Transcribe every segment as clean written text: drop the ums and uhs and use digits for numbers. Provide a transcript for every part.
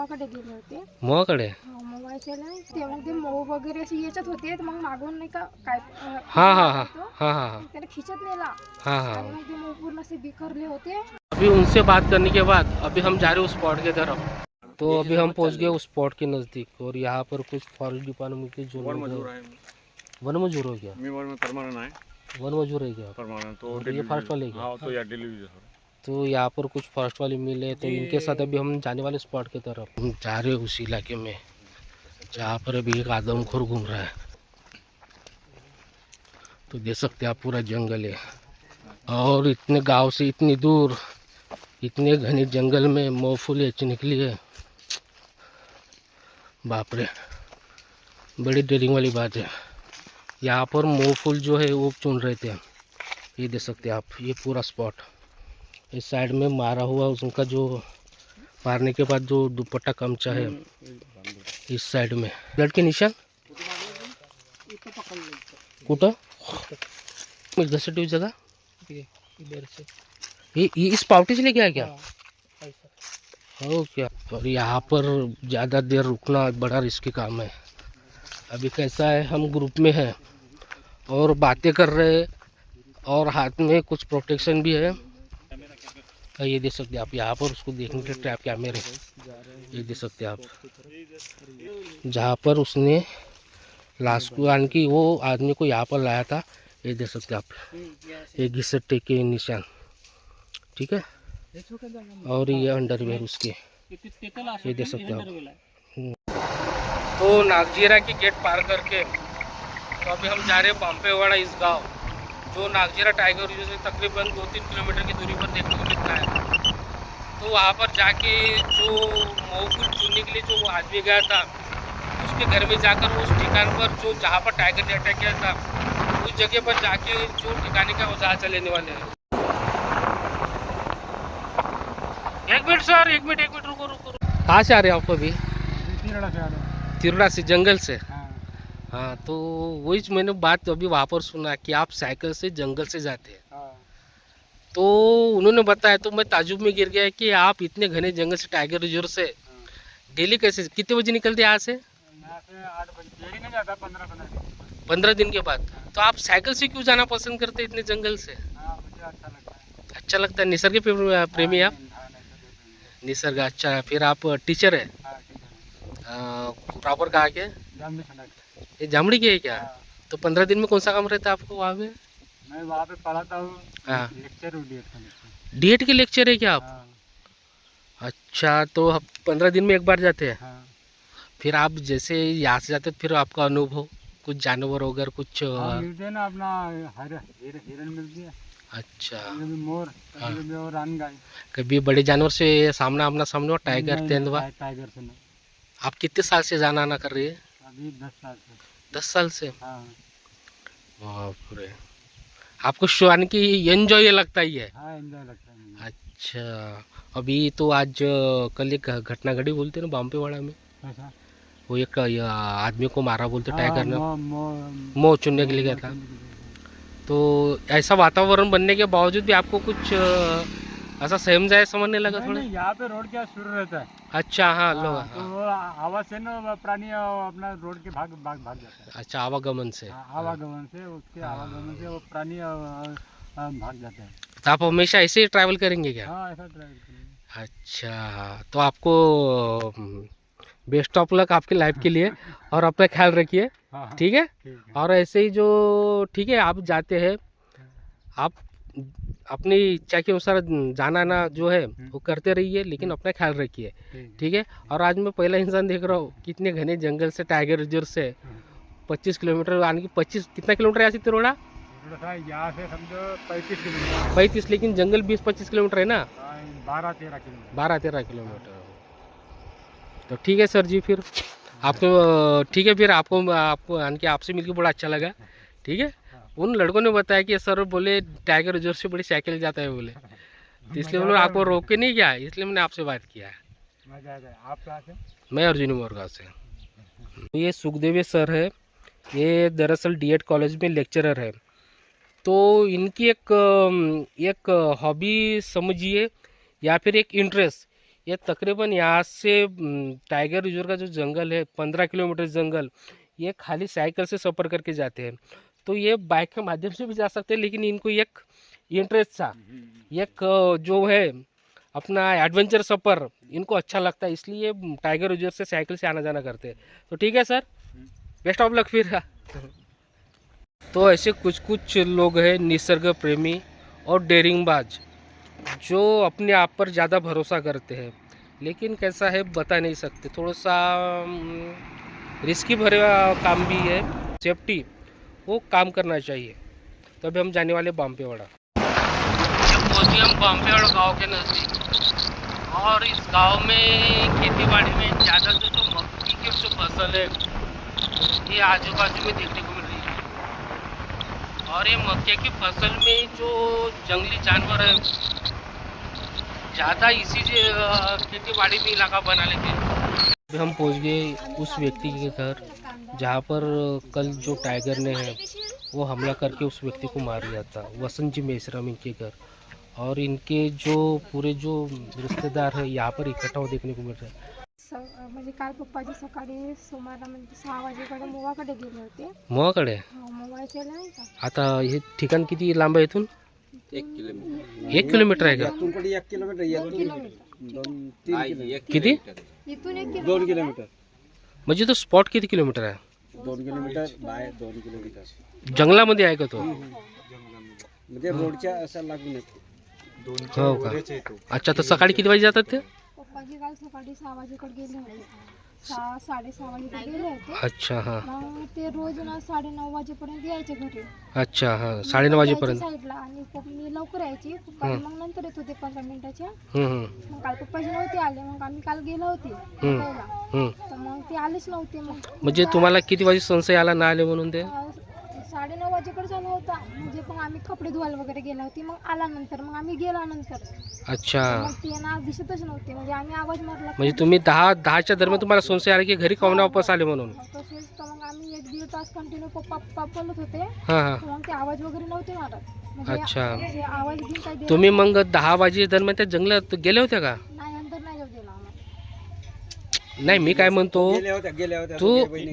मोवाकडे गेले होते. मोवाकडे? मोवा ते मग ते मऊ वगैरे असे याच्यात होते, मग मागून नाही का काय हाँ हाँ हाँ हाँ हाँ त्याने खिचत नेला हाँ हाँ। आणि मग ते मऊ पूर्ण असे बिखरले होते. अभी उनसे बात करने के बाद अभी हम जा रहे हैं उस स्पॉट की तरफ। तो अभी हम पहुंच गए उस स्पॉट के नज़दीक और यहाँ पर कुछ फॉरेस्ट डिपार्टमेंट के जो वन मजूर हो गया। वन मजूर है क्या? तो ये फॉरेस्ट वाले क्या? तो यहाँ पर कुछ फॉरेस्ट वाले मिले, तो इनके साथ अभी हम जाने वाले स्पॉट की तरफ हम जा रहे हैं उस इलाके में जहाँ पर अभी एक आदमखोर घूम रहा है। तो देख सकते हैं आप पूरा जंगल है और इतने गांव से इतनी दूर इतने घने जंगल में मौफूल एच निकली है। बाप रे, बड़ी डेरिंग वाली बात है। यहाँ पर मौफूल जो है वो चुन रहे थे। ये देख सकते हैं आप, ये पूरा स्पॉट। इस साइड में मारा हुआ उनका जो मारने के बाद जो दुपट्टा कमचा है, इस साइड में ब्लड के निशान कुछ घसटी जगह इधर से ये इस पावटी से लेके आया क्या? हो क्या? और यहाँ पर ज़्यादा देर रुकना बड़ा रिस्की काम है। अभी कैसा है, हम ग्रुप में हैं और बातें कर रहे हैं और हाथ में कुछ प्रोटेक्शन भी है। ये देख सकते हैं आप, यहाँ पर उसको देखने के ट्रैप कैमरे, ये देख सकते हैं आप, जहाँ पर उसने लाश को यानी कि वो आदमी को यहाँ पर लाया था। ये देख सकते हैं आप, ये घिसटे के निशान, ठीक है। और ये अंडरवेयर उसके, ये देख सकते हैं आप। तो नागजीरा की गेट पार करके तो अभी हम जा रहे हैं बांपेवाड़ा इस गांव, जो नागजीरा टाइगर रिजर्व से तकरीबन 2-3 किलोमीटर की दूरी पर देखने को मिलता है। तो वहाँ पर जाके जो मौफूल चुनने के लिए जो वो आदमी गया था, उसके घर में जाकर उस ठिकान पर जो जहाँ पर टाइगर ने अटैक किया था, उस जगह पर जाके जो ठिकाने का औजार लेने वाले हैं। एक मिनट सर, एक मिनट रुको रुको। कहाँ से आ रहे हैं आप? अभी तिरुड़ा से, जंगल से? हाँ, तो वही मैंने बात अभी वहाँ पर सुना कि आप साइकिल से जंगल से जाते हैं। तो उन्होंने बताया, तो मैं ताजुब में गिर गया कि आप इतने घने जंगल से टाइगर रिजर्व से डेली कैसे, कितने बजे निकलते हैं यहाँ से? 8 बजे डेली नहीं जाता, 15 दिन के बाद। तो आप साइकिल से क्यों जाना पसंद करते हैं इतने जंगल से? मुझे अच्छा लगता है। अच्छा लगता है, निसर्ग प्रेमी आप? निसर्ग, अच्छा। फिर आप टीचर है? प्रॉपर कहाँ के? ये जामड़ी के है क्या? तो 15 दिन में कौन सा काम रहता है आपको वहाँ पे? मैं वहाँ पे पढ़ाता हूँ, लेक्चर हूँ, डीएड के लेक्चर है क्या आप? अच्छा, तो 15 दिन में एक बार जाते हैं? फिर आप जैसे यहाँ से जाते फिर आपका अनुभव, कुछ जानवर वगैरह कुछ मिलते हैं ना, अपना हिरन मिलती है। अच्छा, कभी मोर, कभी और रानगाय। कभी बड़े जानवर से सामना सामने टाइगर, तेंदुआ? टाइगर से नहीं। आप कितने साल से जाना आना कर रही है? अभी 10 साल से। 10 साल से? हाँ। पूरे आपको यानी कि एंजॉय लगता ही है? हाँ, एंजॉय लगता है। अच्छा, अभी तो आज कल एक घटना घटी बोलते हैं ना बांपेवाड़ा में, वो एक आदमी को मारा बोलते टाइगर ने, मोह चुनने के लिए गया था। तो ऐसा वातावरण बनने के बावजूद भी आपको कुछ ऐसा सहम जाए समझने लगा थोड़ा? यहाँ पे रोड क्या शुरू रहता है। अच्छा, हाँ लोग, तो वो आवाज से ना प्राणी अपना रोड के भाग जाता है। अच्छा, आवागमन से, आवागमन से, उसके आवागमन से वो प्राणी भाग जाते हैं। तो आप हमेशा ऐसे ही ट्रैवल करेंगे क्या? हाँ, ऐसा ट्रैवल करेंगे। अच्छा, तो आपको बेस्ट ऑफ लक आपकी लाइफ के लिए और अपना ख्याल रखिए, ठीक है? और ऐसे ही जो, ठीक है, आप जाते हैं, आप अपनी इच्छा के अनुसार जाना ना जो है वो करते रहिए, लेकिन अपना ख्याल रखिए, ठीक है? और आज मैं पहला इंसान देख रहा हूँ कितने घने जंगल से टाइगर रिजर्व से 25 किलोमीटर, यानी कि 25 कितना किलोमीटर यहाँ से तिरोड़ा? यहाँ से समझो 35 किलोमीटर। 35, लेकिन जंगल 20-25 किलोमीटर है ना? 12-13 किलोमीटर। 12-13 किलोमीटर। तो ठीक है सर जी, फिर आपको, ठीक है, फिर आपको यानी कि आपसे मिलकर बड़ा अच्छा लगा, ठीक है? उन लड़कों ने बताया कि सर बोले टाइगर रिजर्व से बड़ी साइकिल जाता है बोले, तो इसलिए उन्होंने आपको रोक के नहीं किया, इसलिए मैंने आपसे बात किया है। आप कहाँ से? मैं अर्जुनी मोरगांव से। ये सुखदेव सर है, ये दरअसल डीएड कॉलेज में लेक्चरर है। तो इनकी एक हॉबी समझिए या फिर एक इंटरेस्ट, ये तकरीबन यहाँ से टाइगर रिजर्व का जो जंगल है 15 किलोमीटर जंगल, ये खाली साइकिल से सफ़र करके जाते हैं। तो ये बाइक के माध्यम से भी जा सकते हैं, लेकिन इनको एक इंटरेस्ट था, एक जो है अपना एडवेंचर सफ़र इनको अच्छा लगता है, इसलिए टाइगर रिजर्व से साइकिल से आना जाना करते हैं। तो ठीक है सर, बेस्ट ऑफ लक फिर। तो ऐसे कुछ कुछ लोग हैं निसर्ग प्रेमी और डेयरिंगबाज जो अपने आप पर ज़्यादा भरोसा करते हैं, लेकिन कैसा है बता नहीं सकते, थोड़ा सा रिस्की भरे काम भी है, सेफ्टी वो काम करना चाहिए। तो अभी हम जाने वाले बाम्पेवाड़ा। जब पहुँचे हम बाम्पेवाड़ा गांव के नज़दीक, और इस गांव में खेती बाड़ी में ज़्यादा जो मक्की की जो फसल है ये आजू बाजू में देखने को मिल रही है। और ये मक्के की फसल में जो जंगली जानवर है ज़्यादा इसी खेती बाड़ी में इलाका बना लेते हैं। अभी हम पहुंच गए उस व्यक्ति के घर जहां पर कल जो टाइगर ने है वो हमला करके उस व्यक्ति को मार दिया था। वसंत जी मेश्राम इनके घर, और इनके जो पूरे जो रिश्तेदार है यहाँ पर इकट्ठा हो देखने को मिल रहा है। म्हणजे काल पप्पाजी सकाळी सुमारा म्हणजे 6 वाजेकडे मोवाकडे गेले होते. मोवाकडे मोवायचे नाही का. आता हे ठिकाण किती लांब आहे इथून? 1 किलोमीटर आहे का? 1 किलोमीटर, 2 किलोमीटर. किती? इथून 1 2 किलोमीटर, म्हणजे तो स्पॉट किती किलोमीटर आहे? 2 किलोमीटर बाहेर, 2 किलोमीटर जंगलामध्ये आहे का तो? म्हणजे रोडच्या असं लागून हो का? अच्छा, तर सकाळी किती वाजे जातात ते? पप्पाजी काल सकाळी 6 वाजेकडे गेले होते. 6-6:30 वाजेकडे गेले होते. अच्छा, हां. मग ते रोज ना 9:30 वाजेपर्यंत यायचे घरी. अच्छा, हां, 9:30 वाजेपर्यंत. साईडला, आणि मी लवकर यायची. पप्पा मग नंतर येत होते 15 मिनिटाच्या. हम्म. मग काल पप्पाजी नव्हते आले, मग आम्ही काल गेलो होते हम्म. तर मग ते आलेच नव्हते. मग म्हणजे तुम्हाला किती वाजे संशय आला ना आले म्हणून ते? 9:30 वाजेकडे झाला होता. म्हणजे मग आम्ही कपडे धुवायला वगैरे गेला होती. मग आला नंतर, मग आम्ही गेला नंतर. अच्छा, मग ते ना दिसतच नव्हते. म्हणजे आम्ही आवाज मारला म्हणजे तुम्ही 10च्या दरम्यान तुम्हाला संशय आला की घरी काऊन वापस आले म्हणून? तसेच तर मग आम्ही 1-1.5 तास कंटिन्यू पप्पा बोलत होते. हां हां. मग ते आवाज वगैरे नव्हते मारत. म्हणजे अच्छा, असे आवाज घेऊन काय देत तुम्ही मग 10 वाजे दरम्यान त्या जंगलात गेले होते का? नाही, अंदर नाही जाऊ दिला आम्हाला. नाही, मी काय म्हणतो, गेल्या होत्या तू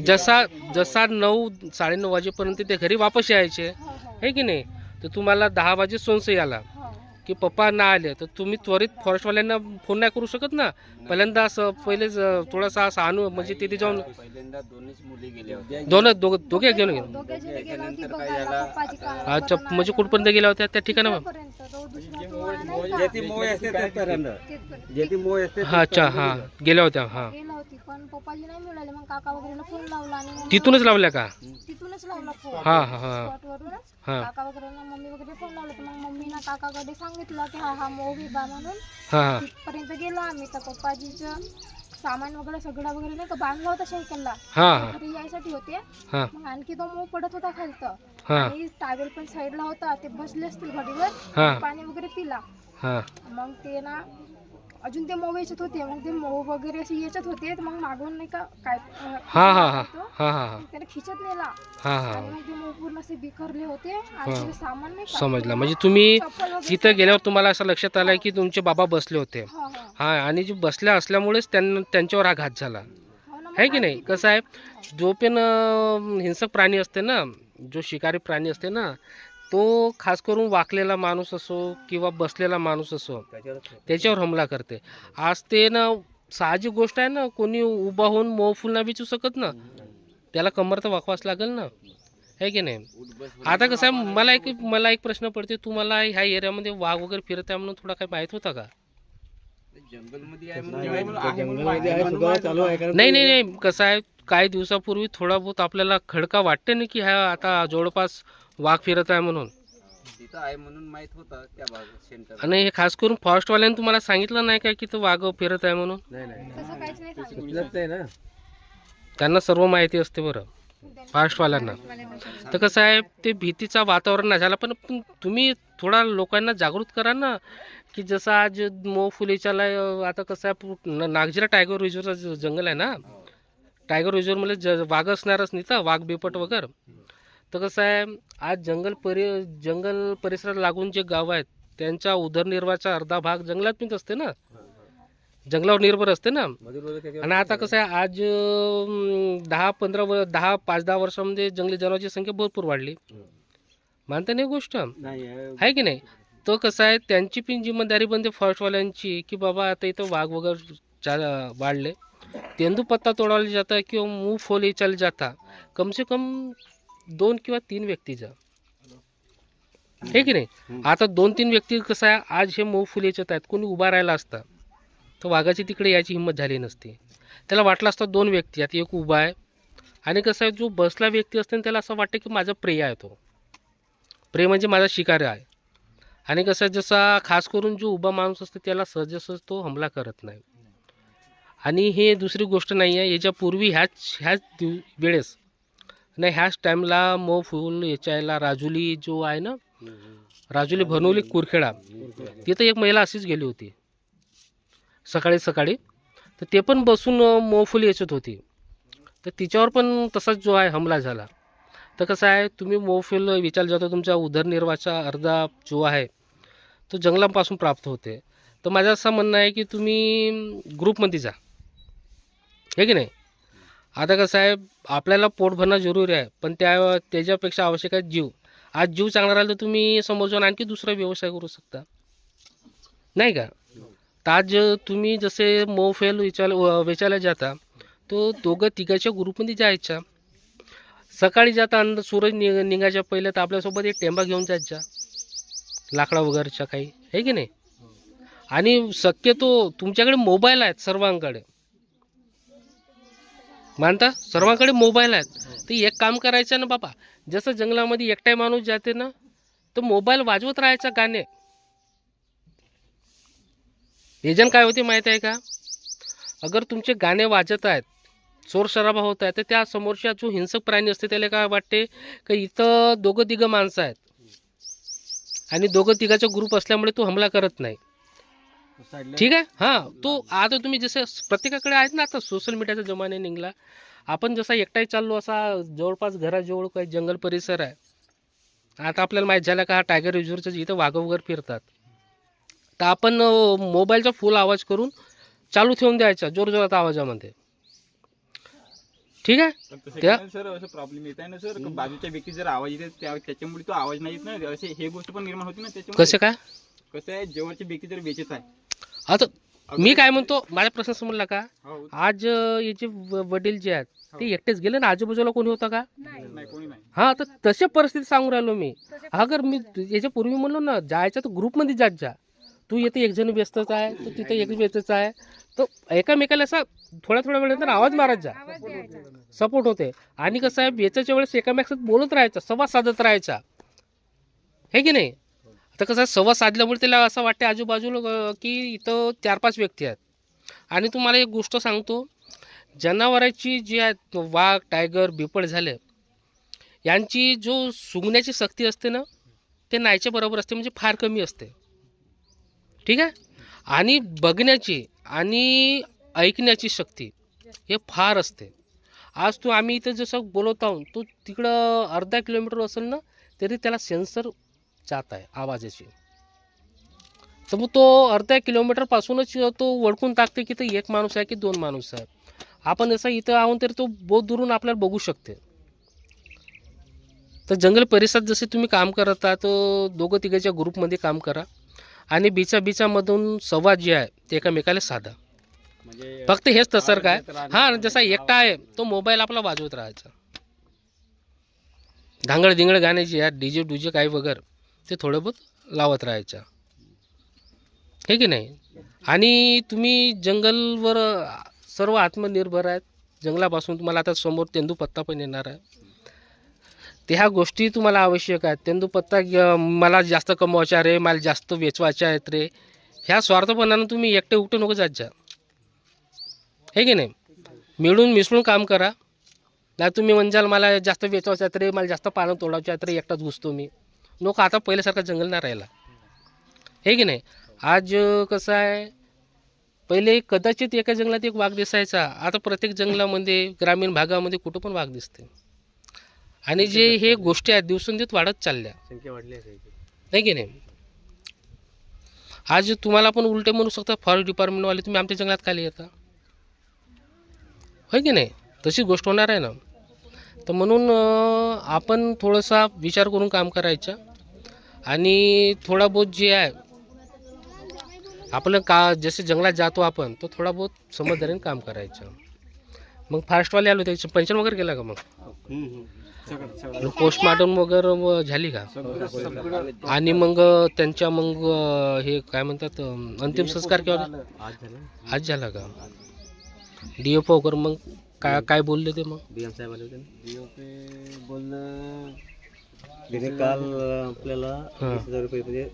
जसा 9-9:30 वाजेपर्यंत ते घरी वापस यायचे हो, हो. आहे की नाही, तर तुम्हाला 10 वाजे संशय आला हो. की पप्पा ना आले, तर तुम्ही त्वरित फॉरेस्टवाल्यांना फोन नाही करू शकत ना? पहिल्यांदा असं पहिलेच थोडासा असं आणू, म्हणजे तिथे जाऊन पहिल्यांदा दोन्हीच मुली गेल्या होत्या. दोघे गेले. दोघे जण गेले होते बघायला पप्पाची कार. अच्छा, म्हणजे कुठपर्यंत गेल्या होत्या त्या ठिकाणावर? पर्यंत तो दुसरा तो आहे नाही का? जेती मोय असते तिथपर्यंत, तिथपर्यंत. जेती मोय असते हा, अच्छा, हां, गेल्या होत्या. हां, गेला होती, पण पप्पाजी नाही मिळाले. मग काका वगैरेला फोन लावला आणि मग तिथूनच लावल्या का? तिथूनच लावला फोन. हां हां हां स्पॉटवरूनच हां काका वगैरेला मम्मी वगैरे फोन लावला. तर मग मम्मीनं काकाकडे सांगितलं की हा मोह बा म्हणून. हां तिथपर्यंत गेलो आम्ही. तर पप्पाजीचं सामान वगैरे सगळं वगैरे नाही का बांधला होता सायकलला. हां घरी यायसाठी होते. हां मग आणखी तो मोह पडत होता खालतं. हां आणि टावेल पण साईडला होता. ते बसले असतील गाडीवर, हां पाणी वगैरे पिला. हां मग ते ना अजून ते मोह याच्यात होते. मग ते मोह वगैरे असे याच्यात होते. तर मग मागून नाही का काय हां हां हां हां हां त्याने खिचत नेला. हां आणि हां मग ते मोह पूर्ण असे बिखरले होते. आणि ते सामान नाही का समजलं. म्हणजे तुम्ही चप्पल वगैरे तिथं गेल्यावर तुम्हाला असं लक्षात आलं की तुमचे बाबा बसले होते. हो, हो. हां, आणि जे बसल्या असल्यामुळेच त्यांच्यावर हा घात झाला हो ना, मग आहे की नाही? कसं आहे, जो पण हिंसक प्राणी असते ना, जो शिकारी प्राणी असते ना, तो खास करून वाकलेला माणूस असो किंवा बसलेला माणूस असो त्याच्यावर हमला करते. आज ते ना साहजिक गोष्ट आहे ना, कोणी उभा होऊन मोहफुल नाही विचू शकत ना, त्याला कंबर तर वाकवाच लागेल ना, आहे की नाही? आता कसं आहे, मला एक प्रश्न पडते, तुम्हाला ह्या एरियामध्ये वाघ वगैरे फिरत आहे म्हणून थोडा काही माहीत होता का? नाही, कसं आहे, काही दिवसापूर्वी थोडा बहुत आपल्याला खडका वाटते ना की ह्या आता जवळपास वाघ फिरत आहे म्हणून. तिथं आहे म्हणून माहित होता त्या भागात सेंटर. आणि हे खास करून फॉरेस्टवाल्यांनी तुम्हाला सांगितलं नाही का की तो वाघ फिरत आहे म्हणून? तसं काहीच नाही सांगितलं. ना त्यांना सर्व माहिती असते बरं, फॉरेस्टवाल्यांना. तर कसं आहे, ते भीतीचा वातावरण नाही झाला, पण तुम्ही थोडा लोकांना जागृत करा ना, की जसं आज मोहफुलीच्याला आता कसं आहे, नागझिरा टायगर रिझर्वचं जंगल आहे ना, टायगर रिझर्वमध्ये वाघ असणारच नाही तर वाघ बिपट वगैरे. तर कसं आहे, आज जंगल परिसरात लागून जे गाव आहेत त्यांचा उदरनिर्वाहाचा अर्धा भाग जंगलात पण असते ना. जंगलावर निर्भर असते ना. आणि आता कसं आहे, आज 5-10 वर्षामध्ये जंगली जनावरांची संख्या भरपूर वाढली. मानता नाही गोष्ट आहे की नाही. तो कसं आहे, त्यांची पण जिम्मेदारी बनते फॉरेस्टवाल्यांची की बाबा आता इथं वाघ वगैरे वाढले, तेंदूपत्ता तोडायला जाता किंवा मूंगफली यायला जाता, कम से कम 2 किंवा 3 व्यक्तीचा आहे की नाही. आता 2-3 व्यक्ती कसं आहे, आज हे मूंगफली याच्यात आहेत, कोणी उभा राहिला असता तर वाघाची तिकडे यायची हिंमत झाली नसती. त्याला वाटलं असतं 2 व्यक्ती आहेत, एक उभा आहे. आणि कसं आहे, जो बसला व्यक्ती असते त्याला असं वाटतं की माझा प्रिय आहे, तो प्रिय म्हणजे माझा शिकारी आहे. आणि कसं आहे, जसा खास करून जो उभा माणूस असतो त्याला सहजासहज तो हमला करत नाही. आणि हे दुसरी गोष्ट नाही आहे, याच्यापूर्वी ह्याच वेळेस नाही, ह्याच टाईमला मोफूल याच्याला राजुली जो आहे ना, राजुली भरनोली कुरखेडा, तिथं एक महिला अशीच गेली होती सकाळी. तर ते पण बसून मोफुली याचत होती, तर तिच्यावर पण तसाच जो आहे हमला झाला. तर कसं आहे, तुम्ही मोफुल विचारलं जातो, तुमचा उदरनिर्वाहाचा अर्धा जो आहे तो जंगलापासून प्राप्त होते. तर माझं असं म्हणणं आहे की तुम्ही ग्रुपमध्ये जा, हे की नाही. आता कसं आहे, आपल्याला पोट भरणं जरुरी आहे, पण त्याच्यापेक्षा आवश्यक आहे जीव. आज जीव चांगला राहिला तर तुम्ही समोर जाऊन आणखी दुसरा व्यवसाय करू शकता, नाही का. तर आज तुम्ही जसे मोफेल वेचायला जाता, तो 2-3च्या ग्रुपमध्ये जायचा. सकाळी जाता आणि सूरज निघायच्या पहिले तर आपल्यासोबत एक टेंबा घेऊन जायचा, लाकडा वगैरेच्या काही, आहे की नाही. आणि शक्यतो तुमच्याकडे मोबाईल आहेत सर्वांकडे, मानता सर्वांकडे मोबाईल आहेत. तर एक काम करायचं ना बाबा, जसं जंगलामध्ये एकटाही माणूस जाते ना, तर मोबाईल वाजवत राहायचा गाणे. याच्यानं काय होते माहीत आहे का, अगर तुमचे गाणे वाजत आहेत, शोरशराबा होत आहे, तर त्या समोरच्या जो हिंसक प्राणी असते त्याला काय वाटते की इथं 2-3 माणसं आहेत आणि 2-3चा ग्रुप असल्यामुळे तो हमला करत नाही, ठीक आहे. हां, तो आता तुम्ही जसं प्रत्येकाकडे आहेत ना, आता सोशल मीडियाचा जमाना निघाला. आपण जसा एकटाही चाललो, असा जवळपास घराजवळ काही जंगल परिसर आहे. आता आपल्याला माहीत झालं का हा टायगर रिझर्वचं इथं वाघ वगैरे फिरतात, तर आपण मोबाईलचा फुल आवाज करून चालू ठेवून द्यायचा जोरजोरात आवाजामध्ये, ठीक आहे. सर असं प्रॉब्लेम येत आहे ना सर, बाजूच्या व्यक्ती जर आवाज येते त्याच्यामुळे तो आवाज नाही येत ना, असे हे गोष्ट पण निर्माण होती ना त्याच्यामुळे. कसं काय, कसं आहे, जवळची व्यक्ती जर वेचत आहे. आता मी काय म्हणतो, माझा प्रश्न समजला का. हो, आज याचे वडील जे आहेत ते एकटेच गेले ना, आजूबाजूला कोणी होता का. नाही, कोणी नाही. हां, तर तशा परिस्थिती सांगून राहिलो मी. अगर मी याच्यापूर्वी म्हणलो ना, जायचं तर ग्रुपमध्ये जात जा. तू येते एक जण व्यस्तच आहे, तू तिथे एक व्यस्तच आहे, तर एकामेकाला असा थोड्या वेळेनंतर आवाज मारत जा, सपोर्ट होते. आणि कसं आहे, वेचाच्या वेळेस एकामेकासोबत बोलत राहायचं, संवाद साधत राहायचा, हे की नाही. आता कसं आहे, संवाद साधल्यामुळे त्याला असं वाटते आजूबाजूला की इथं 4-5 व्यक्ती आहेत. आणि तुम्हाला एक गोष्ट सांगतो, जनावरांची जी आहेत, वाघ, टायगर, बिबट झाले, यांची जो सुंघण्याची शक्ती असते ना, ते नाहीच्या बरोबर असते, म्हणजे फार कमी असते, ठीक आहे. आणि बघण्याची आणि ऐकण्याची शक्ती हे फार असते. आज आम्ही इथं जसं बोलत आहोत, तो तिकडं अर्धा किलोमीटर असेल ना, तरी त्याला सेन्सर जात आहे आवाजाची. तर मग तो अर्ध्या किलोमीटरपासूनच तो ओळखून टाकते की तो एक माणूस आहे की 2 माणूस आहे. आपण जसं इथं आहोत तरी तो बहुत दुरून आपल्याला बघू शकते. तर जंगल परिसरात जसे तुम्ही काम करत आहात, 2-3च्या ग्रुपमध्ये काम करा आणि बिचामधून संवाद जे आहे ते एकमेकाला साधा. म्हणजे फक्त हेच तसं काय, हां, जसा एकटा आहे तो मोबाईल आपला वाजवत राहायचा, धांगड गाणे जे आहे डीजे काही वगैरे ते थोडं बहुत लावत राहायचं, हे की नाही. आणि तुम्ही जंगलवर सर्व आत्मनिर्भर आहेत. जंगलापासून तुम्हाला आता समोर तेंदूपत्ता पण येणार आहे, ते ह्या गोष्टी तुम्हाला आवश्यक आहेत. तेंदूपत्ता मला जास्त कमवायचा रे, मला जास्त वेचवायच्या आहेत रे, ह्या स्वार्थपणानं तुम्ही एकटे उठे नको जात जा, हे की नाही. मिळून मिसळून काम करा. नाही तुम्ही म्हणजाल मला जास्त वेचवायचं आहेत रे, मला जास्त पानं तोडायचं आहेत रे, एकटाच घुसतो मी, नको. आता पहिल्यासारखा जंगल नाही राहिला, हे की नाही. आज कसं आहे, पहिले कदाचित एका जंगलात एक वाघ दिसायचा, आता प्रत्येक जंगलामध्ये ग्रामीण भागामध्ये कुठं पण वाघ दिसते. आणि जे हे गोष्टी आहेत दिवसेंदिवस वाढत चालल्या, संख्या वाढली आहे, नाही की नाही. आज तुम्हाला पण उलटे म्हणू शकता फॉरेस्ट डिपार्टमेंटवाले, तुम्ही आमच्या जंगलात खाली येता, होय की नाही? तशी गोष्ट होणार आहे ना. तर म्हणून आपण थोडासा विचार करून काम करायचं आणि थोडा बहुत जे आहे आपलं का जसे जंगलात जातो आपण तो थोडा बहुत समजदारीने काम करायचं. मग फॉरेस्टवाले आलो त्याची पंचन वगैरे केला का? मग पोस्टमॉर्टम वगैरे झाली का? आणि मग त्यांच्या मग हे काय म्हणतात अंतिम संस्कार केव्हा? आज झाला का? DFO वगैरे मग काय काय बोलले ते? मग DM साहेब आले होते. DFO बोलणं त्याने काल आपल्याला 20,000 रुपये म्हणजे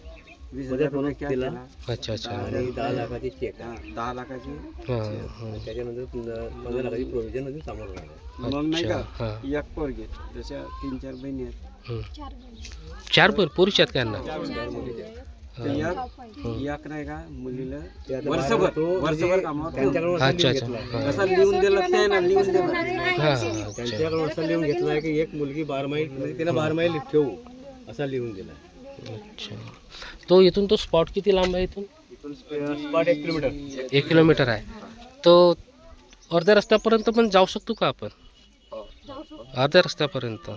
20,000 बोनस दिला. अच्छा अच्छा. आणि 10 लाखाची चेक, 10 लाखाची त्याच्यानंतर 15 लाखाची प्रोव्हिजन मध्ये सामोरं राहिलं. मग नाही का एक पोरगे जशा 3-4 बहिणी आहेत, 4 पोरीचे आहेत का यांना? एक नाही का मुलीला वर्षभर कामावर अच्छा अच्छा. असं लिहून दिलं ते ना, लिहून दिलं त्यांच्याकडून असं लिहून घेतलं की एक मुलगी 12 मैल म्हणजे तिला 12 मैल ठेवू असा लिहून दिला. अच्छा. तो इथून तो स्पॉट किती लांब आहे? इथून स्पॉट 1 किलोमीटर. 1 किलोमीटर आहे. तो अर्ध्या रस्त्यापर्यंत पण जाऊ शकतो का आपण? अर्ध्या रस्त्यापर्यंत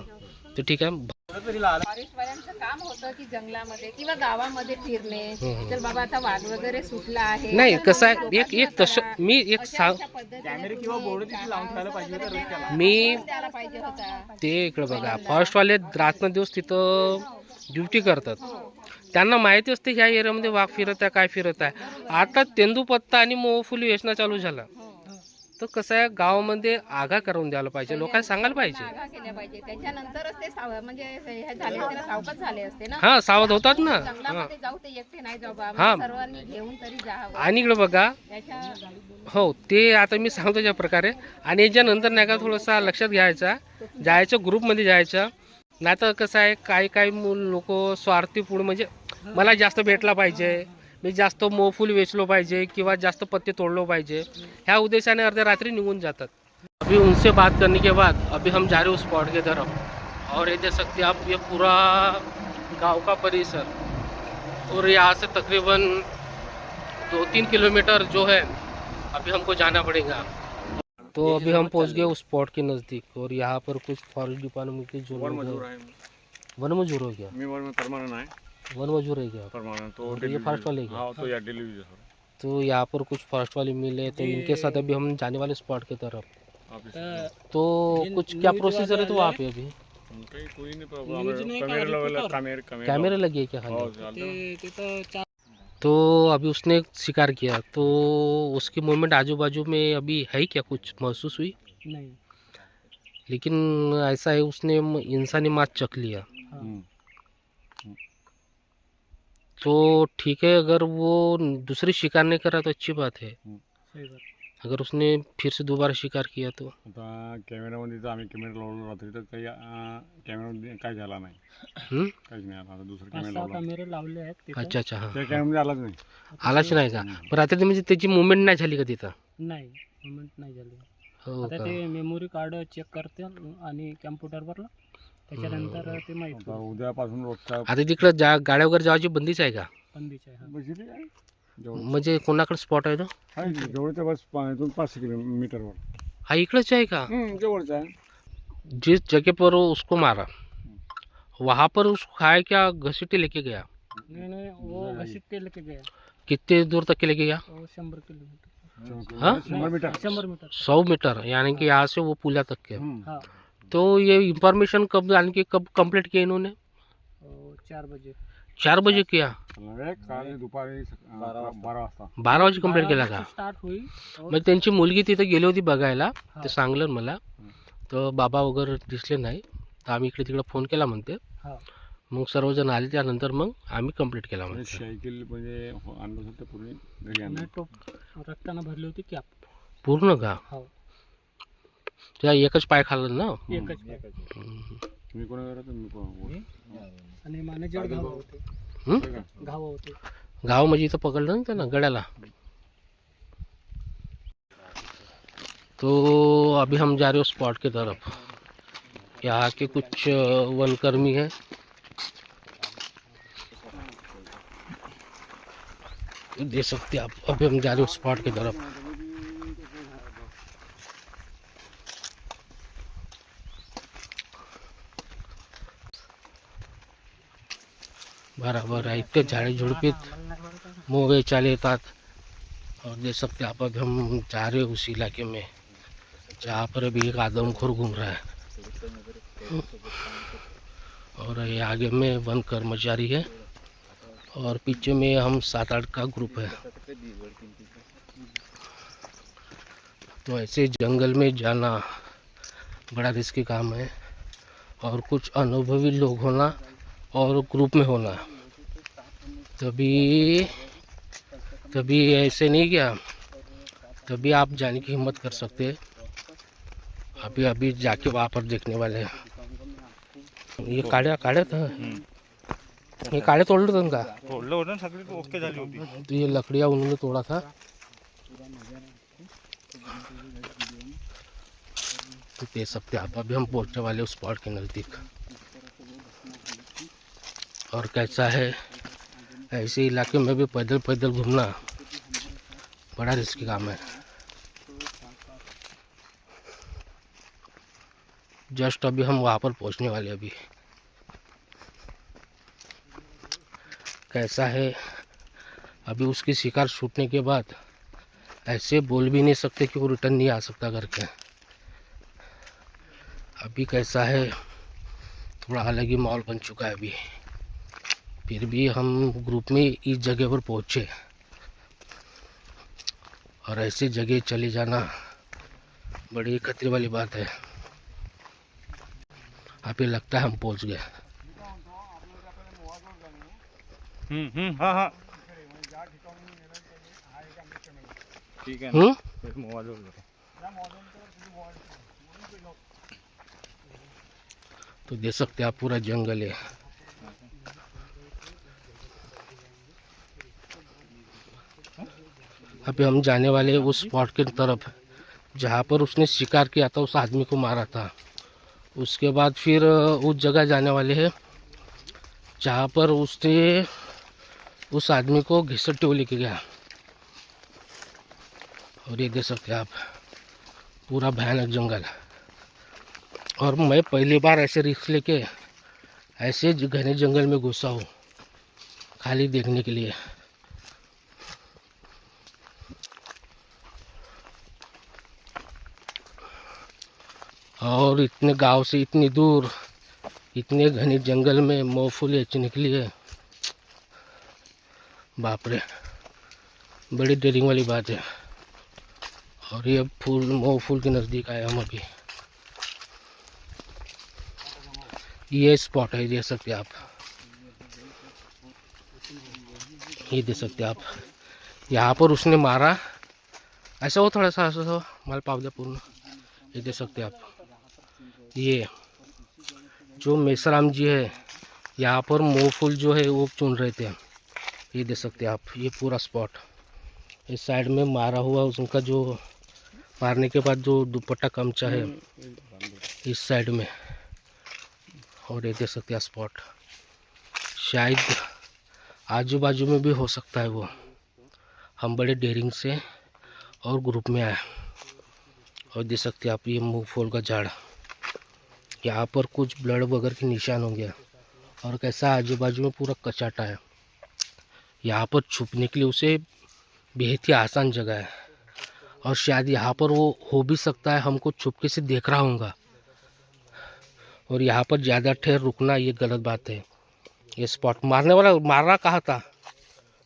तर ठीक आहे. फॉरेस्टवाल्यांचं काम होतं की जंगलामध्ये किंवा गावामध्ये फिरणे. तर बाबा आता वाघ वगैरे सुटला आहे. नाही कसं आहे, एक तसं मी एक सांग, कॅमेरे किंवा बोर्ड तिथे लावून ठेवायला पाहिजे होता रस्त्याला. मी द्यायला पाहिजे होता. ते इकडे बघा फॉरेस्टवाले रात्रंदिवस तिथं ड्युटी करतात. त्यांना माहिती असते ह्या एरियामध्ये वाघ फिरत आहे काय फिरत आहे. आता तेंदूपत्ता आणि मोहफुली वेचणं चालू झालं तर कसं आहे गावामध्ये आगा करून द्यायला पाहिजे, लोकांना सांगायला पाहिजे. जागा केल्या पाहिजे त्याच्यानंतरच ते म्हणजे हे झाले असते ना, सावकाश झाले असते ना. हा सावध होतात ना. जंगलामध्ये जाऊ ते एकटे नाही जाऊ बा, हा. सर्वांनी घेऊन तरी जावं. आणि इकडे बघा त्याच्या हो ते आता मी सांगतो ज्या प्रकारे. आणि याच्यानंतर नाही का थोडंसं लक्षात घ्यायचा, जायचं ग्रुपमध्ये जायचं. नाही तर कसं आहे काही लोक स्वार्थी पुढे म्हणजे मला जास्त भेटला पाहिजे, मी जास्त मोहफूल वेचलो पाहिजे किंवा जास्त पत्ते तोड़लो पाहिजे, ह्या उद्देशाने अर्ध्या रात्री निघून जातात. अभी उनसे बात करने के बाद अभी हम जा रहे उस स्पॉट के तरफ और ये देख सकते हैं आप ये पूरा गांव का परिसर और यहाँ से तकरीबन 2-3 किलोमीटर जो है अभी हमको जाना पड़ेगा. तो अभी हम पहुंच गए उस स्पॉट के नज़दीक और यहाँ पर कुछ फॉरेस्ट डिपार्टमेंट के जो वन मजूर हो गया. मी वन में परमानेंट है. वन मजूर है क्या? परमानेंट तो और ये फॉरेस्ट वाले क्या? हाँ तो या डिलीवरी सर. तो यहाँ पर कुछ फॉरेस्ट वाले मिले तो इनके साथ अभी हम जाने वाले स्पॉट की तरफ. तो कुछ क्या प्रोसीजर है तो वहाँ पे अभी कोई नहीं प्रॉब्लम. कैमरे लगे क्या खाली? तो अभी उसने शिकार किया तो उसकी मूवमेंट आजू बाजू में अभी है क्या, कुछ महसूस हुई? नाही. लेकिन ऐसा है उसने इंसानी मात चख लिया. तो ठीक है, अगर वो दूसरी शिकार नहीं करा तो अच्छी बात है. अगर उसने फिर से दोबारा शिकार किया तो आता कॅमेरामध्ये तर आम्ही कॅमेरा लावलो रात्री तर काही कॅमेरामध्ये काय झाला नाही. काहीच नाही आला. आता दुसरा कॅमेरा लावला. कॅमेरे लावले आहेत तिथे. अच्छा अच्छा. हां त्या कॅमेरामध्ये आलाच नाही. आलाच नाही का? पण आता ते म्हणजे त्याची मुवमेंट नाही झाली का तिथं? नाही मुवमेंट नाही झाली. हो आता का? ते मेमोरी कार्ड चेक करते आणि कॅम्प्युटरवरला त्याच्यानंतर ते माहिती आता उद्यापासून रोजचा आता तिकडं गाड्या वगैरे जायची बंदीच आहे का? बंदीच आहे. बसली आहे. जवळ म्हणजे कोणाकडे स्पॉट आहे तो? आहे जवळच्या बस 500 किलोमीटरवर. हा इकडंच आहे का? जवळचा आहे. जिस जगह पर उसको मारा वहाँ पर उसको खाया क्या घसीटे लेके गया? नहीं वो घसीट के लेके गया. कितने दूर तक के लेके गया? वो 100 किलोमीटर. हाँ? 100 मीटर. 100 मीटर. 100 मीटर यानी कि यहाँ से वो पुलिया तक के. हाँ. तो ये इंफॉर्मेशन कब यानी कि कब कंप्लीट किया इन्होंने? 4 बजे. 4 बजे किया. काल दुपारी 12 वाजता. 12 वाजे कंप्लीट केला का? स्टार्ट हुई. मग त्यांची मुलगी तिथे गेली होती बघायला, ते सांगलं मला. तर बाबा वगैरे दिसले नाही तर आम्ही इकडे तिकडे फोन केला म्हणते. मग सर्वजण आले त्यानंतर मग आम्ही कंप्लीट केला म्हणते. सायकल म्हणजे आणलं होतं पूर्ण घरी आणलं. रक्तानं भरली होती कॅप पूर्ण का? हो. त्या एकच पाय खाल्लं ना? एकच. तुम्ही कोणा तुम्ही आणि मॅनेजर घाव होते. घाव होते. गाव म्हणजे इथं पकडलं ना त्यांना गड्याला. तो अभी हम जा रहे हो स्पॉट की तरफ. यहाँ के कुछ वनकर्मी हैं देख सकते हैं आप। अभी हम जा रहे हैं स्पॉट की तरफ। बराबर आहे इतके झाडे झुडपीत मोगे चाले येतात। और देख सकते हैं आप अभी हम जा रहे हैं उस इलाके में जहाँ पर अभी एक आदमखोर घूम रहा है। और ये आगे में वन कर्मचारी है और पीछे में हम 7-8 का ग्रुप है। तो ऐसे जंगल में जाना बड़ा रिस्की काम है और कुछ अनुभवी लोग होना और ग्रुप में होना, तभी ऐसे नहीं क्या, तभी आप जाने की हिम्मत कर सकते हैं। अभी जाके वहाँ पर देखने वाले हैं। ये काड्या था, ये काड्या तोड़ले होते का? तोडलं होतं ना, सगळी ओके झाली होती. तो ये लकड़ियाँ उन्होंने तोड़ा था। तो देख सकते हैं आप अभी हम पहुँचने वाले उस स्पॉट के नज़दीक। और कैसा है ऐसे इलाके में भी पैदल पैदल घूमना बड़ा रिस्की काम है। जस्ट अभी हम वहाँ पर पहुँचने वाले। अभी कैसा है, अभी उसकी शिकार छूटने के बाद ऐसे बोल भी नहीं सकते कि वो रिटर्न नहीं आ सकता करके। अभी कैसा है, थोड़ा अलग ही माहौल बन चुका है अभी। फिर भी हम ग्रुप में इस जगह पर पहुँचे और ऐसी जगह चले जाना बड़ी खतरे वाली बात है। अभी लगता है हम पहुँच गए। हा हा ठीक आहे हम्म, ना, मोबाईल तो देख सकते हैं आप पूरा जंगल है। अभी हम जाने वाले हैं उस स्पॉट की तरफ जहाँ पर उसने शिकार किया था, उस आदमी को मारा था। उसके बाद फिर उस जगह जाने वाले हैं जहाँ पर उसने उस आदमी को घिसटते हुए लेके गया। और ये देख सकते हैं आप पूरा भयानक जंगल। और मैं पहली बार ऐसे रिस्क लेके ऐसे घने जंगल में घुसा हूँ खाली देखने के लिए। और इतने गांव से इतनी दूर इतने घने जंगल में मोहफूल ऐसे निकली है, बाप रे, बड़ी डेयरिंग वाली बात है। और ये फूल मोहफूल के नज़दीक आए हम अभी। ये स्पॉट है, देख सकते हैं आप। ये देख सकते हैं आप, यहाँ पर उसने मारा। ऐसा हो थोड़ा सा, ऐसा हो माल पावजा पूर्ण। ये देख सकते हैं आप, ये जो मेसराम जी है यहाँ पर मोहफूल जो है वो चुन रहे थे। ये देख सकते हैं आप, ये पूरा स्पॉट। इस साइड में मारा हुआ उनका जो मारने के बाद जो दुपट्टा गमछा है इस साइड में। और ये देख सकते हैं स्पॉट, शायद आजू बाजू में भी हो सकता है वो। हम बड़े डेयरिंग से और ग्रुप में आए। और देख सकते हैं आप ये मूंगफली का झाड़, यहाँ पर कुछ ब्लड वगैरह के निशान होंगे। और कैसा आजू बाजू में पूरा कचाटा है। यहाँ पर छुपने के लिए उसे बेहद ही आसान जगह है। और शायद यहाँ पर वो हो भी सकता है हमको छुपके से देख रहा होगा। और यहाँ पर ज़्यादा ठहर रुकना ये गलत बात है। ये स्पॉट मारने वाला मार रहा कहा था,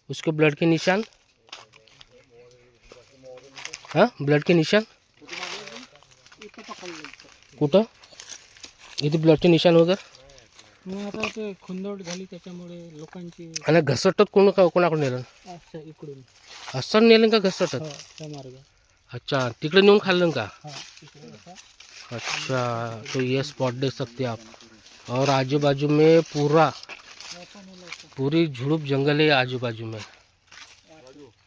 उसके ब्लड के निशान, हाँ ब्लड के निशान कुठं, इथे ब्लडचे निशान वगैरे। मग आता ते खुंदवड झाली त्याच्यामुळे लोकांची आणि घसरटत कोणाकडून नेलं, असं इकडून असं नेलं का घसरटत? त्या मार्ग अच्छा, तिकडे नेऊन खाल्लं का? तिकडे असा अच्छा, तो ये स्पॉट देख सकते हैं आप। और आजू बाजू में पूरी झुड़ुप जंगल है आजू बाजू में।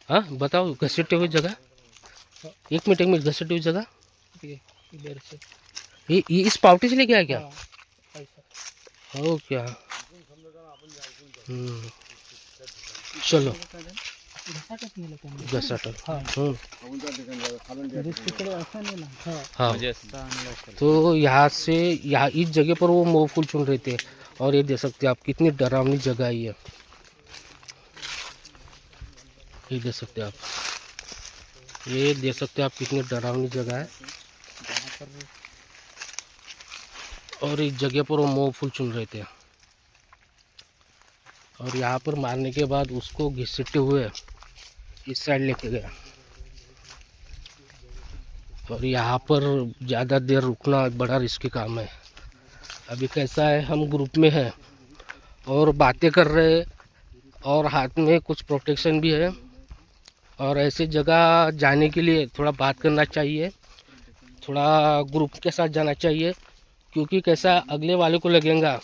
हाँ बताओ, घसीटते हुए जगह, एक मिनट घसीटते हुई जगह इधर से ये इस पावटी से लेके आया क्या? ऐसा हो क्या? चलो घसाटच नेलं त्यांनी. घसाटच. हा. हम्म. तिकडे असं नेलं. हा. हाँ म्हणजे असं आणलं असेल. तो यहाँ से यहाँ इस जगह पर वो मोह फूल चुन रहे थे और ये देख सकते हैं आप कितनी डरावनी जगह है ये देख सकते हैं आप, ये देख सकते हैं आप कितनी डरावनी जगह है और इस जगह पर वो मोह फूल चुन रहे थे और यहाँ पर मारने के बाद उसको घसीटते हुए इस साइड लेके गया और यहाँ पर ज़्यादा देर रुकना बड़ा रिस्की काम है। अभी कैसा है, हम ग्रुप में हैं और बातें कर रहे हैं और हाथ में कुछ प्रोटेक्शन भी है और ऐसे जगह जाने के लिए थोड़ा बात करना चाहिए, थोड़ा ग्रुप के साथ जाना चाहिए क्योंकि कैसा अगले वाले को लगेगा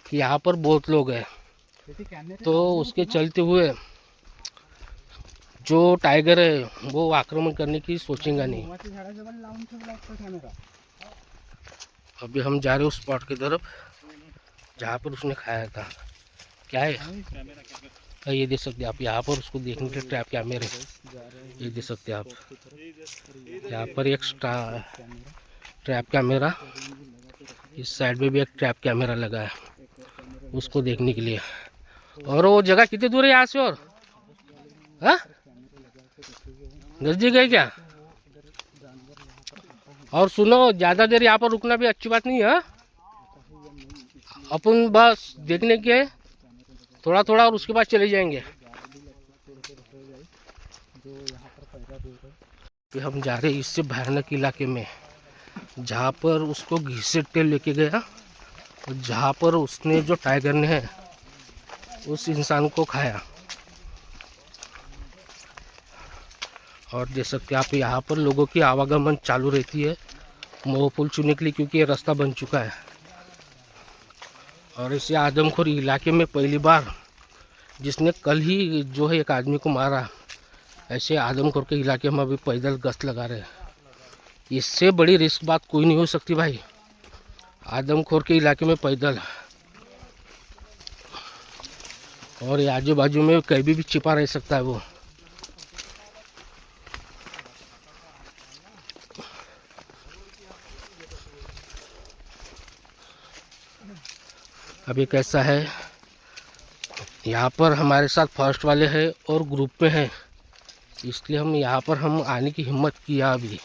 कि यहाँ पर बहुत लोग हैं तो उसके चलते हुए जो टाइगर है वो आक्रमण करने की सोचेगा नहीं। अभी हम जा रहे हैं उस स्पॉट की तरफ जहाँ पर उसने खाया था। क्या है ये देख सकते हैं आप, यहाँ पर उसको देखने के ट्रैप कैमरे ये देख सकते हैं आप, यहाँ पर एक ट्रैप कैमरा, इस साइड में भी एक ट्रैप कैमरा लगा है उसको देखने के लिए। और वो जगह कितनी दूर है यहाँ से और हाँ नजदीक है क्या? और सुनो ज़्यादा देर यहाँ पर रुकना भी अच्छी बात नहीं है। अपन बस देखने के थोड़ा थोड़ा और उसके बाद चले जाएंगे। फिर हम जा रहे हैं इससे भयानक इलाके में जहाँ पर उसको घसीटते लेके गया और जहाँ पर उसने जो टाइगर ने है उस इंसान को खाया। और देख सकते हैं आप यहाँ पर लोगों की आवागमन चालू रहती है मोह फूल चुनने के लिए क्योंकि ये रास्ता बन चुका है। और इसे आदमखोर इलाके में पहली बार जिसने कल ही जो है एक आदमी को मारा, ऐसे आदमखोर के इलाके में अभी पैदल गश्त लगा रहे हैं। इससे बड़ी रिस्क बात कोई नहीं हो सकती भाई, आदमखोर के इलाके में पैदल और ये आजू बाजू में कहीं भी छिपा रह सकता है वो। अभी कैसा है, यहाँ पर हमारे साथ फर्स्ट वाले हैं और ग्रुप में हैं इसलिए हम यहाँ पर हम आने की हिम्मत किया। अभी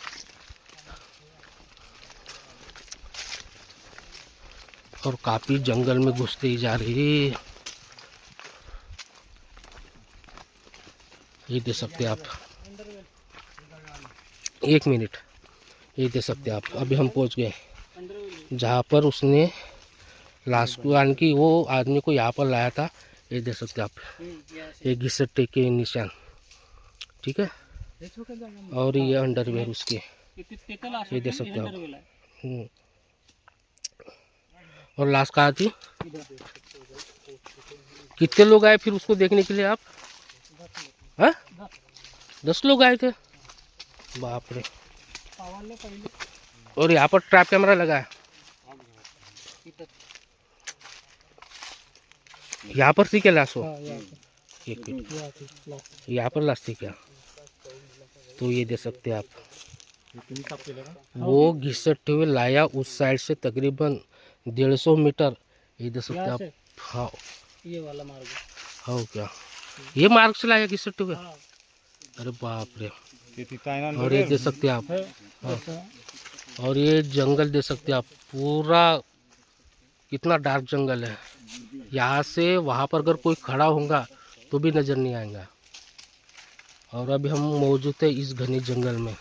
और काफ़ी जंगल में घुसते ही जा रही है। ये देख सकते हैं आप, एक मिनट, ये देख सकते हैं आप अभी हम पहुंच गए जहाँ पर उसने लाश को यानी कि वो आदमी को यहाँ पर लाया था। ये देख सकते हैं आप, एक घिसट्टे के निशान, ठीक है। और ये अंडरवेयर उसके, ये देख सकते हैं आप। और लाश कहाँ थी? कितने लोग आए फिर उसको देखने के लिए आप? हाँ 10 लोग आए थे, बाप रे। और यहाँ पर ट्रैप कैमरा लगा है, यहाँ पर थी क्या लाश? हो एक मिनट, यहाँ पर लाश थी क्या? तो ये देख सकते हैं आप, वो घिसटते हुए लाया उस साइड से तकरीबन 150 मीटर। ये देख सकते हैं आप। हाँ ये वाला मार्ग। हाँ क्या ये मार्ग से लाया घिसटते हुए? अरे बाप रे। और ये देख सकते हैं आप, हाँ। और ये जंगल देख सकते हैं आप, पूरा कितना डार्क जंगल है। यहाँ से वहाँ पर अगर कोई खड़ा होगा तो भी नज़र नहीं आएगा। और अभी हम मौजूद है इस घने जंगल में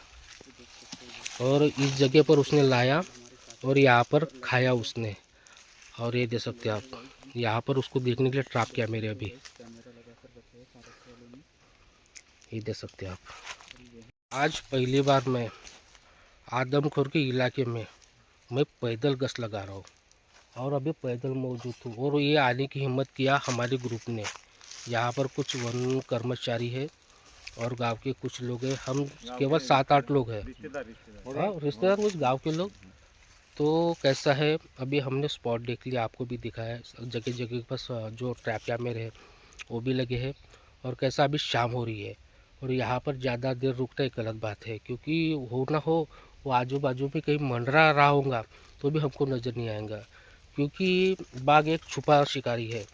और इस जगह पर उसने लाया और यहाँ पर खाया उसने। और ये देख सकते हैं आप, यहाँ पर उसको देखने के लिए ट्रैप किया मेरे अभी, ये देख सकते हैं आप। आज पहली बार मैं आदमखोर के इलाके में मैं पैदल गश्त लगा रहा हूँ और अभी पैदल मौजूद हूँ। और ये आने की हिम्मत किया हमारे ग्रुप ने। यहाँ पर कुछ वन कर्मचारी है और गांव के कुछ लोग हैं, हम केवल 7-8 लोग हैं। हाँ रिश्तेदार कुछ गांव के लोग। तो कैसा है, अभी हमने स्पॉट देख लिया, आपको भी दिखाया है। जगह जगह बस जो ट्रैप कैमरे है वो भी लगे हैं और कैसा अभी शाम हो रही है और यहाँ पर ज़्यादा देर रुकना एक गलत बात है, क्योंकि हो ना हो वो आजू बाजू में कहीं मंडरा रहा होगा तो भी हमको नज़र नहीं आएगा, क्योंकि बाघ एक छुपा शिकारी है,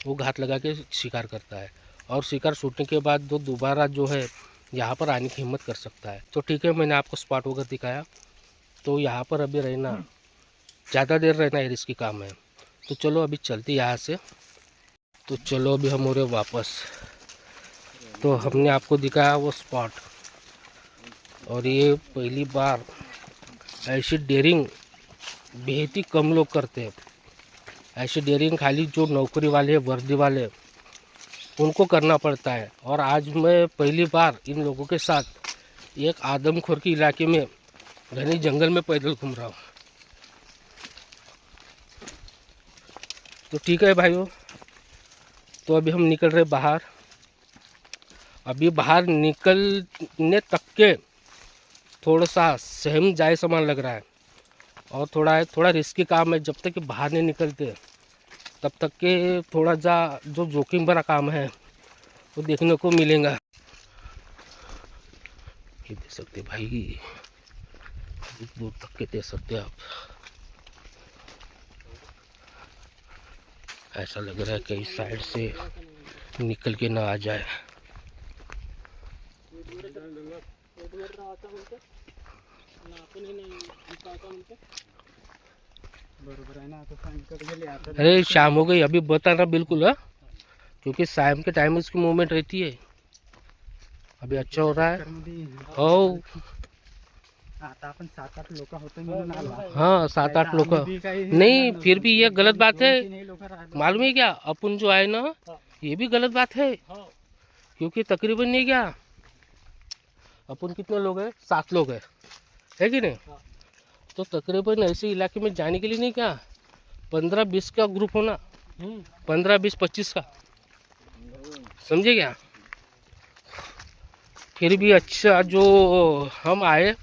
वो घात लगा के शिकार करता है और शिकार छूटने के बाद वो दोबारा जो है यहाँ पर आने की हिम्मत कर सकता है। तो ठीक है, मैंने आपको स्पॉट वगैरह दिखाया, तो यहाँ पर अभी रहना ज़्यादा देर रहना है रिस्की काम है। तो चलो अभी चलते यहाँ से। तो चलो अभी हम हो रहे वापस। तो हमने आपको दिखाया वो स्पॉट, और ये पहली बार ऐसी डेयरिंग बेहद ही कम लोग करते हैं। ऐसी डेयरिंग खाली जो नौकरी वाले हैं, वर्दी वाले, उनको करना पड़ता है। और आज मैं पहली बार इन लोगों के साथ एक आदमखोर के इलाके में घने जंगल में पैदल घूम रहा हूँ। तो ठीक है भाइयों, तो अभी हम निकल रहे बाहर। अभी बाहर निकलने तक के थोड़ा सा सहम जाए सामान लग रहा है और थोड़ा रिस्की काम है। जब तक कि बाहर नहीं निकलते तब तक के थोड़ा जो जोखिम भरा काम है वो देखने को मिलेगा। ये दे सकते भाई, दूर तक के दे सकते आप। ऐसा लग रहा है कहीं साइड से निकल के ना आ जाए। अरे शाम हो गई, अभी बताना बिल्कुल है, क्योंकि शाम के टाइम उसकी मूवमेंट रहती है। अभी अच्छा हो रहा है। हो आता आपण 7-8 लोक होतो म्हणून आला. हाँ 7-8 लोग नहीं, फिर भी ये गलत बात है। मालूम है क्या, अपन जो आए ना, ये भी गलत बात है, क्योंकि तकरीबन नहीं क्या, अपन कितने लोग हैं, 7 लोग है कि नहीं। तो तकरीबन ऐसे इलाके में जाने के लिए नहीं क्या 15-20 का ग्रुप होना, 15-20-25 का, समझे क्या। फिर भी अच्छा जो हम आए,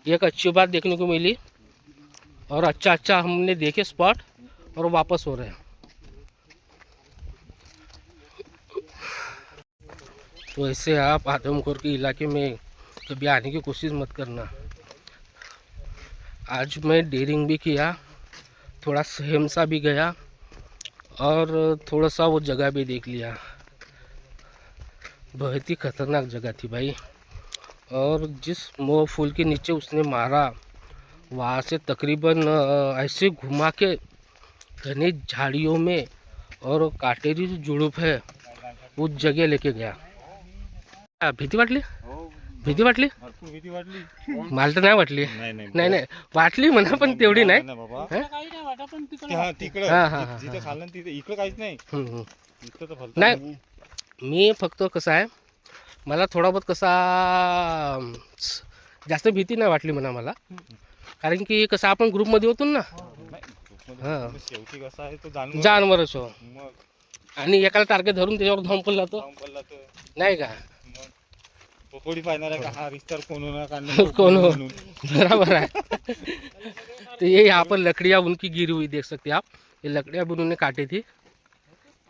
एक अच्छी बात देखने को मिली और अच्छा हमने देखे स्पॉट और वापस हो रहे हैं। तो ऐसे आप आदमखोर के इलाके में कभी आने की कोशिश मत करना। आज मैं डेयरिंग भी किया, थोड़ा सहम सा भी गया और थोड़ा सा वो जगह भी देख लिया। बहुत ही खतरनाक जगह थी भाई। और जिस मोह फूल के नीचे उसने मारा, वहाँ से तकरीबन ऐसे घुमा के घने झाड़ियों में और काटेरी जो जुड़ूप है उस जगह लेके गया। भीती वाटली? भीती वाटली? भीती वाटली? मला तर नाही वाटली. नाही वाटली म्हणा, पण तेवढी नाही. नाही, मी फक्त कसं आहे, मला थोडा बहुत कसा जास्त भीती नाही वाटली म्हणा मला, कारण की कसं आपण ग्रुपमध्ये होतो ना. हां, शेवटी कसा आहे तो जानवरच हो, आणि एकाला टार्गेट धरून त्याच्यावर धावून पडला तो नाही का. थोड़ी फाइनल है कहाँ रिश्ता कौन हो, बराबर है। तो ये यहाँ पर लकड़ियाँ उनकी गिरी हुई देख सकते हैं आप। ये लकड़ियाँ भी उन्होंने काटी थी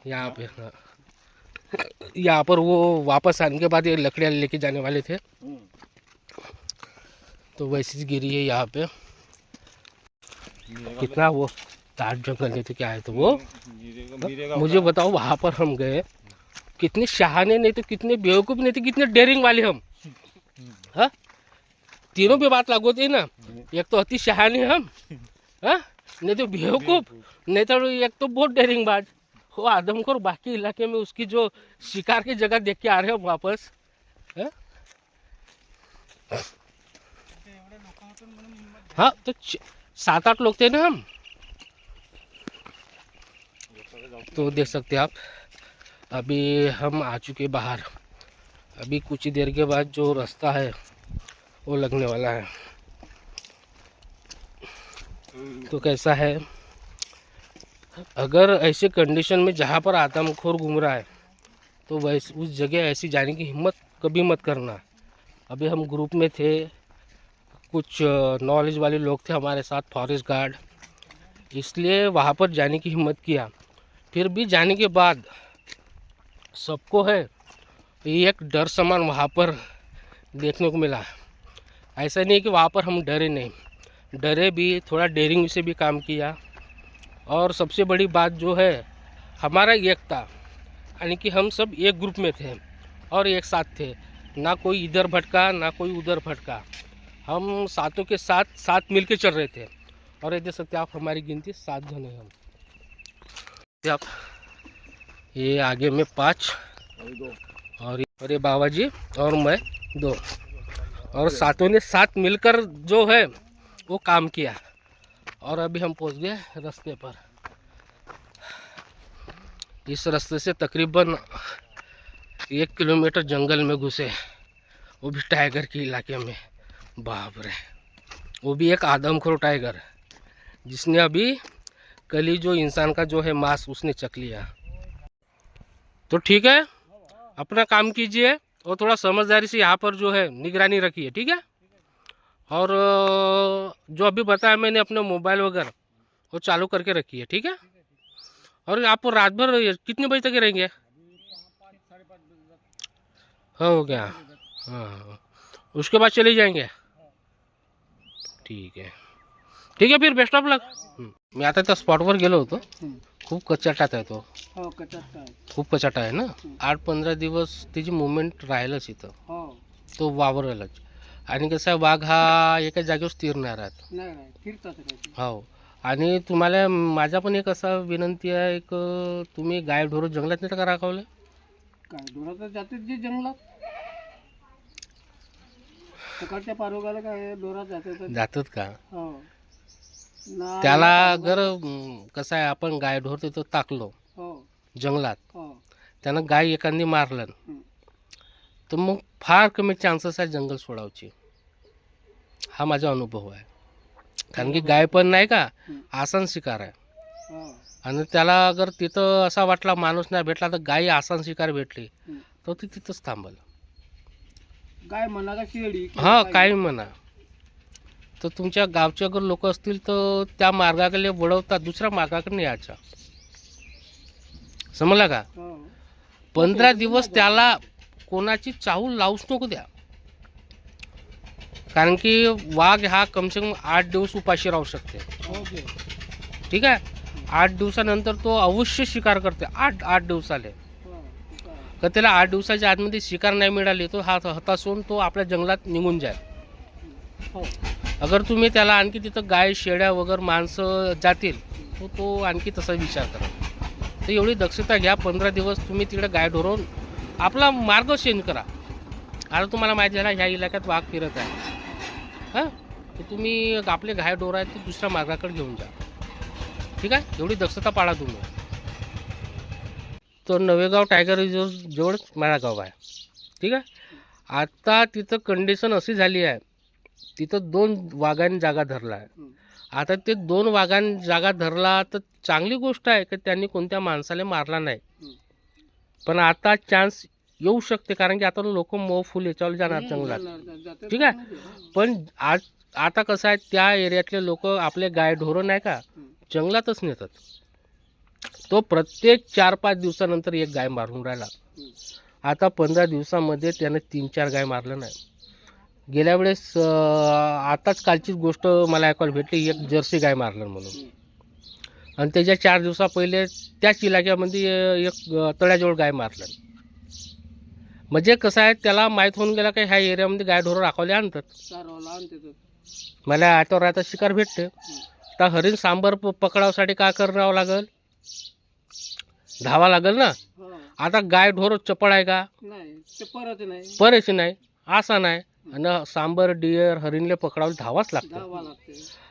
यहाँ पे। हाँ, यहाँ पर वो वापस आने के बाद ये लकड़ियाँ लेके जाने वाले थे, तो वैसी गिरी है यहाँ पे। कितना वो तार जंगल थे क्या है, तो वो मुझे बताओ, वहाँ पर हम गए, कितने शहाने नहीं तो कितने बेवकूफ़ नहीं थे, कितने डेयरिंग वाले हम। हाँ, तीनों पे बात लागू होती है ना, एक तो अति शहाने हम, हाँ, नहीं तो बेवकूफ़, नहीं तो एक तो बहुत डेयरिंग बाज वो आदमखोर। बाकी इलाके में उसकी जो शिकार की जगह देख के आ रहे हम वापस। हाँ, हाँ, तो 7-8 लोग थे ना हम। तो देख सकते हैं आप, अभी हम आ चुके बाहर। अभी कुछ ही देर के बाद जो रास्ता है वो लगने वाला है। तो कैसा है, अगर ऐसे कंडीशन में जहाँ पर आदमखोर घूम रहा है तो वैसे उस जगह ऐसी जाने की हिम्मत कभी मत करना। अभी हम ग्रुप में थे, कुछ नॉलेज वाले लोग थे हमारे साथ, फॉरेस्ट गार्ड, इसलिए वहाँ पर जाने की हिम्मत किया। फिर भी जाने के बाद सबको है ये एक डर समान वहाँ पर देखने को मिला। ऐसा नहीं है कि वहाँ पर हम डरे नहीं, डरे भी, थोड़ा डेयरिंग से भी काम किया। और सबसे बड़ी बात जो है हमारा एकता, यानी कि हम सब एक ग्रुप में थे और एक साथ थे, ना कोई इधर भटका ना कोई उधर भटका, हम सातों के साथ मिल के चल रहे थे। और ये देख सकते आप हमारी गिनती 7 जन है हम। आप ये आगे में 5 और ये बाबा जी और मैं 2, और सातों ने साथ मिलकर जो है वो काम किया। और अभी हम पहुंच गए रास्ते पर। इस रास्ते से तकरीबन 1 किलोमीटर जंगल में घुसे, वो भी टाइगर के इलाके में। बाप रे, वो भी एक आदमखोर टाइगर जिसने अभी कल ही जो इंसान का जो है मांस उसने चख लिया। तो ठीक है, अपना काम कीजिए और थोड़ा समझदारी से यहाँ पर जो है निगरानी रखिए, ठीक है। और जो अभी बताया मैंने अपने मोबाइल वगैरह वो चालू करके रखिए, ठीक है। और आप रात भर कितने बजे तक रहेंगे? हो गया, हाँ, उसके बाद चले जाएंगे। ठीक है फिर बेस्ट ऑफ लक। मी आता त्या स्पॉटवर गेलो होतो, खूप कचाटात आहे तो, हो कचाट आहे. खूप कचाटा आहे ना. 8-15 दिवस त्याची मुवमेंट राहिलंच इथं, हो तो वावरलाच. आणि कसं आहे, वाघ हा एका जागेवर स्थिर नाही राहत. नाही फिरतात काही. हो, आणि तुम्हाला माझा पण एक असा विनंती आहे, एक तुम्ही गाय ढोरं जंगलात नाही का राखवले? काय डोरात जातात जे जंगलात, सकाळच्या पारोगाला काय डोरात जातात का? हो ना. त्याला अगर कसं आहे, आपण गाय ढोर तिथं टाकलो हो जंगलात, हो त्यानं गाय एखादी मारलं तर मग फार कमी चान्सेस आहे जंगल सोडावची. हा माझा अनुभव आहे. कारण की गाय पण नाही का आसान शिकार आहे, हो आणि त्याला अगर तिथं असा वाटला माणूस नाही भेटला तर गाय आसान शिकार भेटली तर ती तिथंच थांबल. गाय म्हणा का शेळी हा काही म्हणा. तर तुमच्या गावचे अगर लोक असतील तर त्या मार्गाकडे वळवतात, दुसऱ्या मार्गाकडे यायचा, समजला का? हो 15 दिवस त्याला कोणाची चाहूल लावूच नको द्या. कारण की वाघ हा कम से कम 8 दिवस उपाशी राहू शकते, ओके ठीक आहे. 8 दिवसानंतर तो अवश्य शिकार करते. 8 दिवसाले हो तर त्याला 8 दिवसाच्या आतमध्ये शिकार नाही मिळाली तो हा हताश होऊन तो आपल्या जंगलात निघून जाईल. हो अगर तुम्ही त्याला आणखी तिथं गाय शेळ्या वगैरे माणसं जातील तर तो आणखी तसा विचार करा. तर एवढी दक्षता घ्या. 15 दिवस तुम्ही तिकडे गाय ढोरून आपला मार्ग चेंज करा. आता तुम्हाला माहिती झाला ह्या इलाक्यात वाघ फिरत आहे, हां, तर तुम्ही आपले गाय ढोर आहेत ते दुसऱ्या मार्गाकडे घेऊन जा, ठीक आहे. एवढी दक्षता पाळा तुम्ही. तर नवेगाव टायगर रिझर्व जवळच माझा गाव आहे, ठीक आहे. आता तिथं कंडिशन अशी झाली आहे, तिथं 2 वाघांनी जागा धरला आहे. आता ते 2 वाघांनी जागा धरला तर चांगली गोष्ट आहे की त्यांनी कोणत्या माणसाला मारला नाही. पण आता चान्स येऊ शकते, कारण की आता लोक मोहफुल याच्यावर जाणार जंगलात, ठीक आहे. पण आता कसं आहे, त्या एरियातले लोक आपले गाय ढोरं नाही का जंगलातच नेतात. तो प्रत्येक 4-5 दिवसानंतर एक गाय मारून राहिला. आता 15 दिवसामध्ये त्यानं 3-4 गाय मारलं नाही. गेल्या वेळेस आताच कालचीच गोष्ट मला ऐकायला भेटली, एक जर्सी गाय मारलं म्हणून. आणि त्याच्या 4 दिवसा पहिले त्याच इलाक्यामध्ये एक तळ्याजवळ गाय मारलं. म्हणजे कसं आहे, त्याला माहीत होऊन गेला की ह्या एरियामध्ये गाय ढोरं राखवले आणतात, मला आठवर राहता शिकार भेटते. तर हरिण सांबर पकडावसाठी काय करावं लागेल, धावा लागेल ना. आता गाय ढोर चपळ आहे का? परच नाही, असा नाही. आणि सांबर डिअर हरिणले पकडावले धावाच लागतं.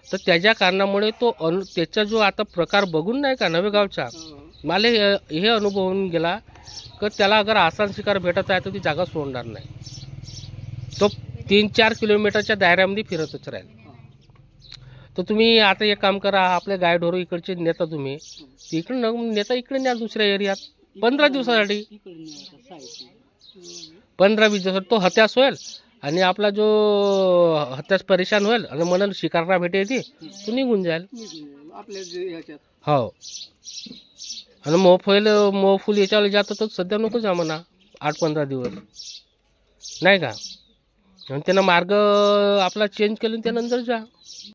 तर त्याच्या कारणामुळे तो त्याचा जो आता प्रकार बघून नाही का नवेगावचा मला हे अनुभव होऊन गेला की त्याला अगर आसान शिकार भेटत आहे तर ती जागा सोडणार नाही. तो 3-4 किलोमीटरच्या दायऱ्यामध्ये फिरतच राहील. तर तुम्ही आता एक काम करा, आपले गाय ढोरं इकडचे नेता तुम्ही, इकडे न नेता इकडे न्या दुसऱ्या एरियात 15 दिवसासाठी, 15-20 दिवसात तो हत्यास होईल आणि आपला जो हत्यास परेशान होईल आणि म्हणून शिकारना भेटे येते तो निघून जाईल हो. आणि मोहफूल याच्यावर जातं तर सध्या नको जा म्हणा, 8-15 दिवस नाही का, आणि त्यांना मार्ग आपला चेंज केला त्यानंतर जा.